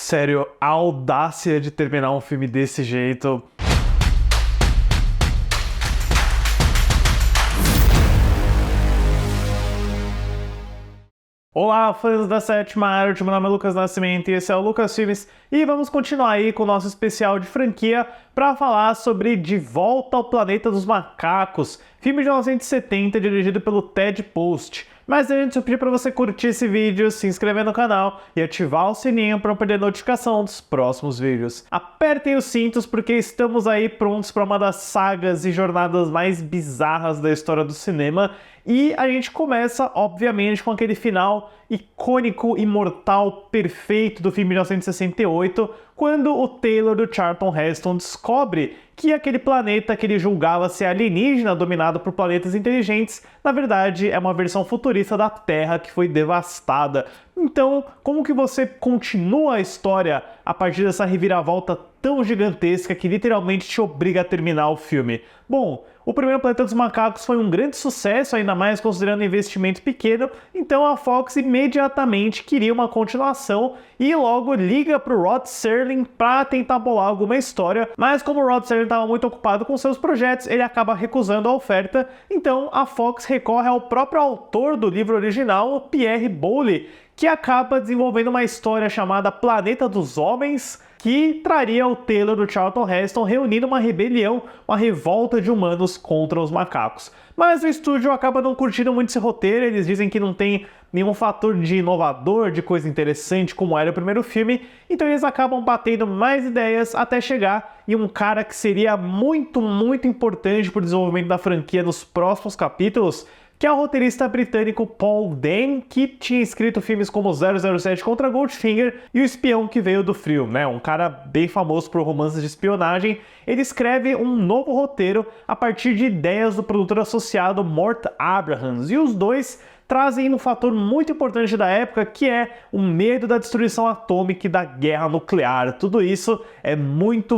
Sério, a audácia de terminar um filme desse jeito... Olá, fãs da sétima arte, meu nome é Lucas Nascimento e esse é o Lucas Filmes e vamos continuar aí com o nosso especial de franquia para falar sobre De Volta ao Planeta dos Macacos, filme de 1970 dirigido pelo Ted Post. Mas antes eu pedi para você curtir esse vídeo, se inscrever no canal e ativar o sininho para não perder notificação dos próximos vídeos. Apertem os cintos porque estamos aí prontos para uma das sagas e jornadas mais bizarras da história do cinema. E a gente começa, obviamente, com aquele final icônico, imortal, perfeito do filme de 1968, quando o Taylor do Charlton Heston descobre que aquele planeta que ele julgava ser alienígena, dominado por planetas inteligentes, na verdade é uma versão futurista da Terra que foi devastada. Então, como que você continua a história a partir dessa reviravolta tão gigantesca que literalmente te obriga a terminar o filme? Bom, o primeiro Planeta dos Macacos foi um grande sucesso, ainda mais considerando o investimento pequeno, então a Fox imediatamente queria uma continuação e logo liga para o Rod Serling para tentar bolar alguma história, mas como o Rod Serling estava muito ocupado com seus projetos, ele acaba recusando a oferta, então a Fox recorre ao próprio autor do livro original, o Pierre Boulle, que acaba desenvolvendo uma história chamada Planeta dos Homens, que traria o Taylor do Charlton Heston reunindo uma rebelião, uma revolta de humanos contra os macacos. Mas o estúdio acaba não curtindo muito esse roteiro, eles dizem que não tem nenhum fator de inovador, de coisa interessante como era o primeiro filme, então eles acabam batendo mais ideias até chegar em um cara que seria muito importante para o desenvolvimento da franquia nos próximos capítulos, que é o roteirista britânico Paul Dehn, que tinha escrito filmes como 007 contra Goldfinger e O Espião que Veio do Frio, né? Um cara bem famoso por romances de espionagem. Ele escreve um novo roteiro a partir de ideias do produtor associado Mort Abrahams, e os dois trazem um fator muito importante da época, que é o medo da destruição atômica e da guerra nuclear. Tudo isso é muito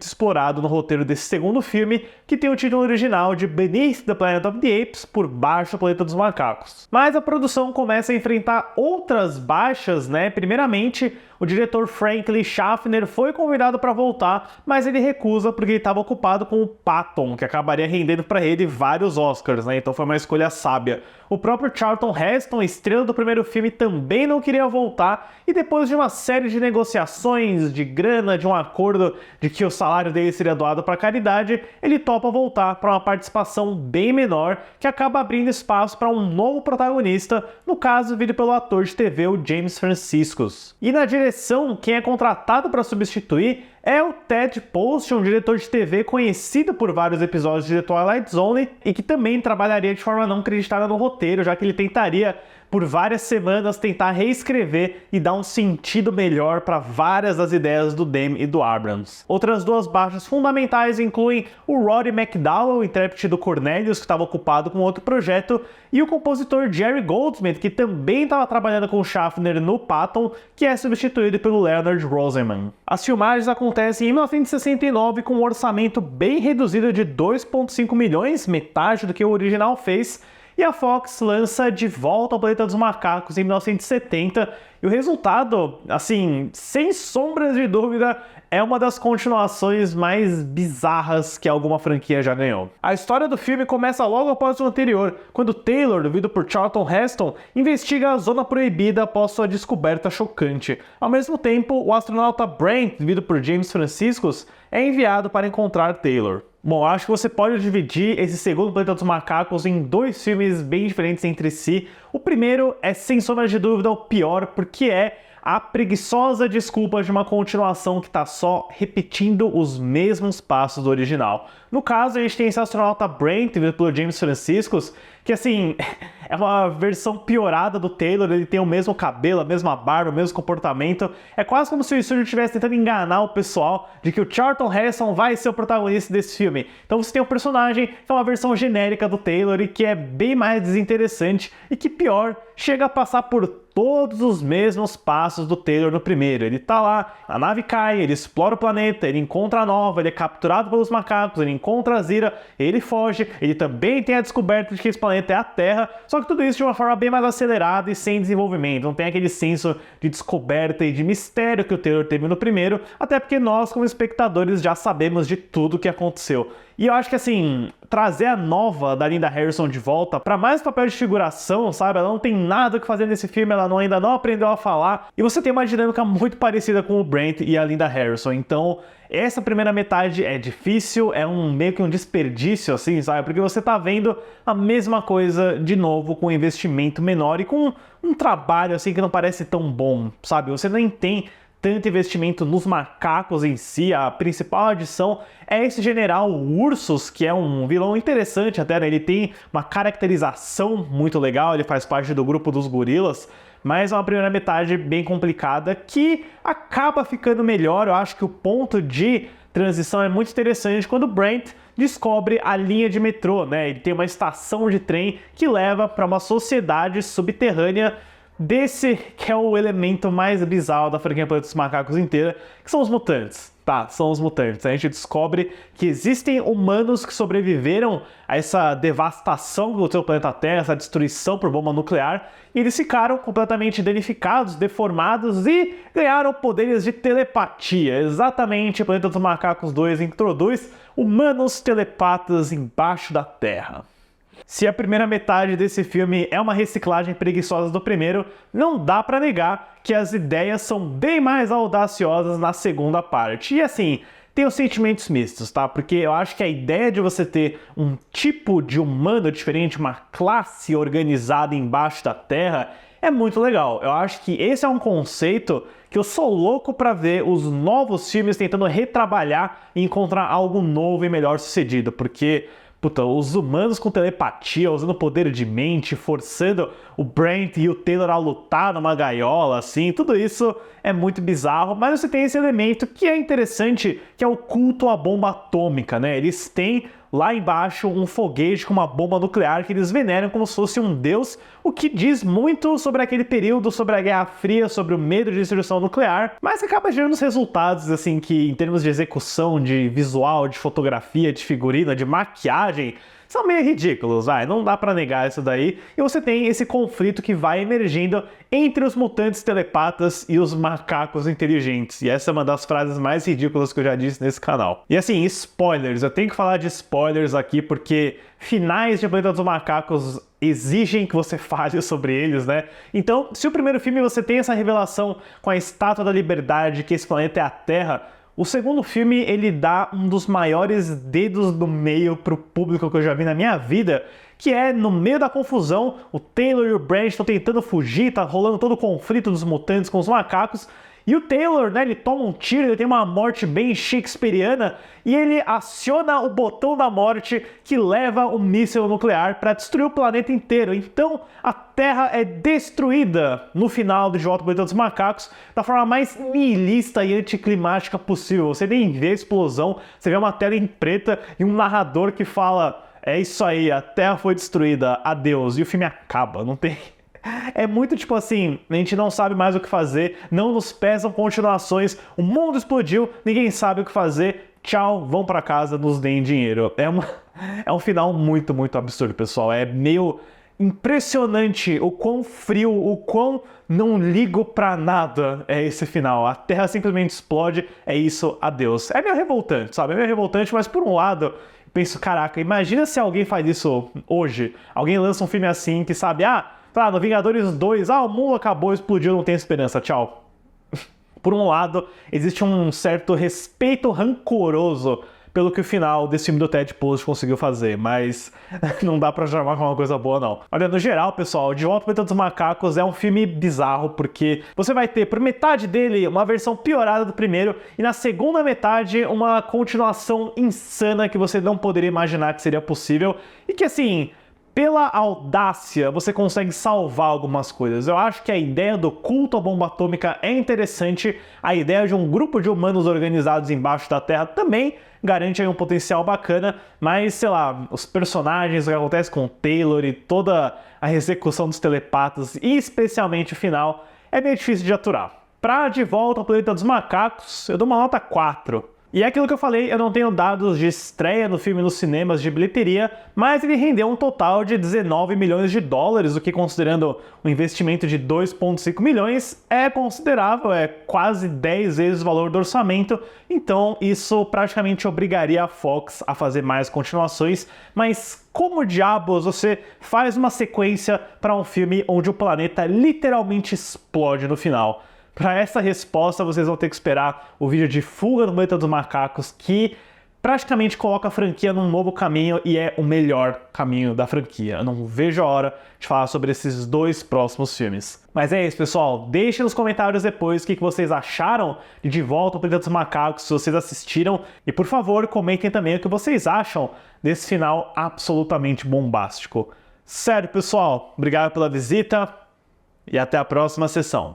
explorado no roteiro desse segundo filme, que tem o título original de Beneath the Planet of the Apes, Por Baixo do Planeta dos Macacos. Mas a produção começa a enfrentar outras baixas, né? Primeiramente, o diretor Franklin Schaffner foi convidado para voltar, mas ele recusa porque ele estava ocupado com o Patton, que acabaria rendendo para ele vários Oscars, né? Então foi uma escolha sábia. O próprio Charlton Heston, estrela do primeiro filme, também não queria voltar, e depois de uma série de negociações, de grana, de um acordo de que o salário dele seria doado para caridade, ele topa voltar para uma participação bem menor, que acaba abrindo espaço para um novo protagonista, no caso vindo pelo ator de TV, o James Franciscus. E na direção, quem é contratado para substituir é o Ted Post, um diretor de TV conhecido por vários episódios de The Twilight Zone e que também trabalharia de forma não creditada no roteiro, já que ele tentaria por várias semanas tentar reescrever e dar um sentido melhor para várias das ideias do Dehn e do Abrams. Outras duas baixas fundamentais incluem o Roddy McDowall, intérprete do Cornelius, que estava ocupado com outro projeto, e o compositor Jerry Goldsmith, que também estava trabalhando com Schaffner no Patton, que é substituído pelo Leonard Rosenman. As filmagens acontecem em 1969 com um orçamento bem reduzido de 2,5 milhões, metade do que o original fez, e a Fox lança De Volta ao Planeta dos Macacos em 1970, e o resultado, assim, sem sombras de dúvida, é uma das continuações mais bizarras que alguma franquia já ganhou. A história do filme começa logo após o anterior, quando Taylor, vivido por Charlton Heston, investiga a Zona Proibida após sua descoberta chocante. Ao mesmo tempo, o astronauta Brent, vivido por James Franciscus, é enviado para encontrar Taylor. Bom, acho que você pode dividir esse segundo Planeta dos Macacos em dois filmes bem diferentes entre si. O primeiro é, sem sombra de dúvida, o pior, porque é a preguiçosa desculpa de uma continuação que está só repetindo os mesmos passos do original. No caso, a gente tem esse astronauta Brent, vivido pelo James Franciscus, que assim, é uma versão piorada do Taylor, ele tem o mesmo cabelo, a mesma barba, o mesmo comportamento. É quase como se o estúdio estivesse tentando enganar o pessoal de que o Charlton Heston vai ser o protagonista desse filme. Então você tem um personagem que é uma versão genérica do Taylor e que é bem mais desinteressante e que, pior, chega a passar por todos os mesmos passos do Taylor no primeiro. Ele tá lá, a nave cai, ele explora o planeta, ele encontra a Nova, ele é capturado pelos macacos, ele encontra a Zira, ele foge, ele também tem a descoberta de que esse planeta planeta é a Terra, só que tudo isso de uma forma bem mais acelerada e sem desenvolvimento. Não tem aquele senso de descoberta e de mistério que o Taylor teve no primeiro, até porque nós, como espectadores, já sabemos de tudo o que aconteceu. E eu acho que, assim, trazer a nova da Linda Harrison de volta pra mais papel de figuração, sabe? Ela não tem nada o que fazer nesse filme, ela ainda não aprendeu a falar. E você tem uma dinâmica muito parecida com o Brent e a Linda Harrison. Então, essa primeira metade é difícil, é meio que um desperdício, assim, sabe? Porque você tá vendo a mesma coisa de novo, com um investimento menor e com um trabalho, assim, que não parece tão bom, sabe? Você nem tem tanto investimento nos macacos em si. A principal adição é esse General Ursus, que é um vilão interessante até, né? Ele tem uma caracterização muito legal, ele faz parte do grupo dos gorilas, mas é uma primeira metade bem complicada que acaba ficando melhor. Eu acho que o ponto de transição é muito interessante quando o Brent descobre a linha de metrô, né? Ele tem uma estação de trem que leva para uma sociedade subterrânea desse que é o elemento mais bizarro da franquia Planeta dos Macacos inteira, que são os mutantes. Tá, são os mutantes. A gente descobre que existem humanos que sobreviveram a essa devastação do seu planeta Terra, essa destruição por bomba nuclear, e eles ficaram completamente danificados, deformados e ganharam poderes de telepatia. Exatamente, o Planeta dos Macacos 2 introduz humanos telepatas embaixo da Terra. Se a primeira metade desse filme é uma reciclagem preguiçosa do primeiro, não dá pra negar que as ideias são bem mais audaciosas na segunda parte. E assim, tenho sentimentos mistos, tá? Porque eu acho que a ideia de você ter um tipo de humano diferente, uma classe organizada embaixo da Terra, é muito legal. Eu acho que esse é um conceito que eu sou louco pra ver os novos filmes tentando retrabalhar e encontrar algo novo e melhor sucedido, porque puta, os humanos com telepatia, usando poder de mente, forçando o Brent e o Taylor a lutar numa gaiola, assim, tudo isso é muito bizarro, mas você tem esse elemento que é interessante, que é o culto à bomba atômica, né? Eles têm lá embaixo um foguete com uma bomba nuclear que eles veneram como se fosse um deus, o que diz muito sobre aquele período, sobre a Guerra Fria, sobre o medo de destruição nuclear, mas acaba gerando os resultados, assim, que em termos de execução, de visual, de fotografia, de figurina, de maquiagem, são meio ridículos, vai, não dá pra negar isso daí, e você tem esse conflito que vai emergindo entre os mutantes telepatas e os macacos inteligentes, e essa é uma das frases mais ridículas que eu já disse nesse canal. E assim, spoilers, eu tenho que falar de spoilers aqui porque finais de Planeta dos Macacos exigem que você fale sobre eles, né? Então, se o primeiro filme você tem essa revelação com a Estátua da Liberdade, que esse planeta é a Terra, o segundo filme, ele dá um dos maiores dedos do meio pro público que eu já vi na minha vida, que é, no meio da confusão, o Taylor e o Brent estão tentando fugir, tá rolando todo o conflito dos mutantes com os macacos, e o Taylor, né, ele toma um tiro, ele tem uma morte bem shakespeariana, e ele aciona o botão da morte que leva um míssil nuclear para destruir o planeta inteiro. Então, a Terra é destruída no final de De Volta ao Planeta dos Macacos da forma mais nihilista e anticlimática possível. Você nem vê a explosão, você vê uma tela em preta e um narrador que fala: é isso aí, a Terra foi destruída, adeus, e o filme acaba, não tem... É muito tipo assim, a gente não sabe mais o que fazer, não nos pesam continuações, o mundo explodiu, ninguém sabe o que fazer, tchau, vão pra casa, nos deem dinheiro. É um final muito, muito absurdo, pessoal. É meio impressionante o quão frio, o quão não ligo pra nada é esse final. A Terra simplesmente explode, é isso, adeus. É meio revoltante, sabe? É meio revoltante, mas por um lado... penso, caraca, imagina se alguém faz isso hoje. Alguém lança um filme assim que sabe, tá, no Vingadores 2, o mundo acabou, explodiu, não tem esperança, tchau. Por um lado, existe um certo respeito rancoroso pelo que o final desse filme do Ted Post conseguiu fazer, mas não dá pra chamar como uma coisa boa, não. Olha, no geral, pessoal, De Volta ao Planeta dos Macacos é um filme bizarro, porque você vai ter, por metade dele, uma versão piorada do primeiro, e na segunda metade, uma continuação insana que você não poderia imaginar que seria possível, e que, assim... pela audácia, você consegue salvar algumas coisas. Eu acho que a ideia do culto à bomba atômica é interessante, a ideia de um grupo de humanos organizados embaixo da Terra também garante aí um potencial bacana, mas, sei lá, os personagens, o que acontece com o Taylor e toda a execução dos telepatas, e especialmente o final, é meio difícil de aturar. Pra De Volta ao Planeta dos Macacos, eu dou uma nota 4. E é aquilo que eu falei, eu não tenho dados de estreia no filme nos cinemas de bilheteria, mas ele rendeu um total de 19 milhões de dólares, o que, considerando um investimento de 2,5 milhões, é considerável, é quase 10 vezes o valor do orçamento, então isso praticamente obrigaria a Fox a fazer mais continuações, mas como diabos você faz uma sequência para um filme onde o planeta literalmente explode no final? Para essa resposta, vocês vão ter que esperar o vídeo de Fuga do Planeta dos Macacos, que praticamente coloca a franquia num novo caminho e é o melhor caminho da franquia. Eu não vejo a hora de falar sobre esses dois próximos filmes. Mas é isso, pessoal. Deixem nos comentários depois o que vocês acharam de Volta ao Planeta dos Macacos, se vocês assistiram. E, por favor, comentem também o que vocês acham desse final absolutamente bombástico. Sério, pessoal. Obrigado pela visita e até a próxima sessão.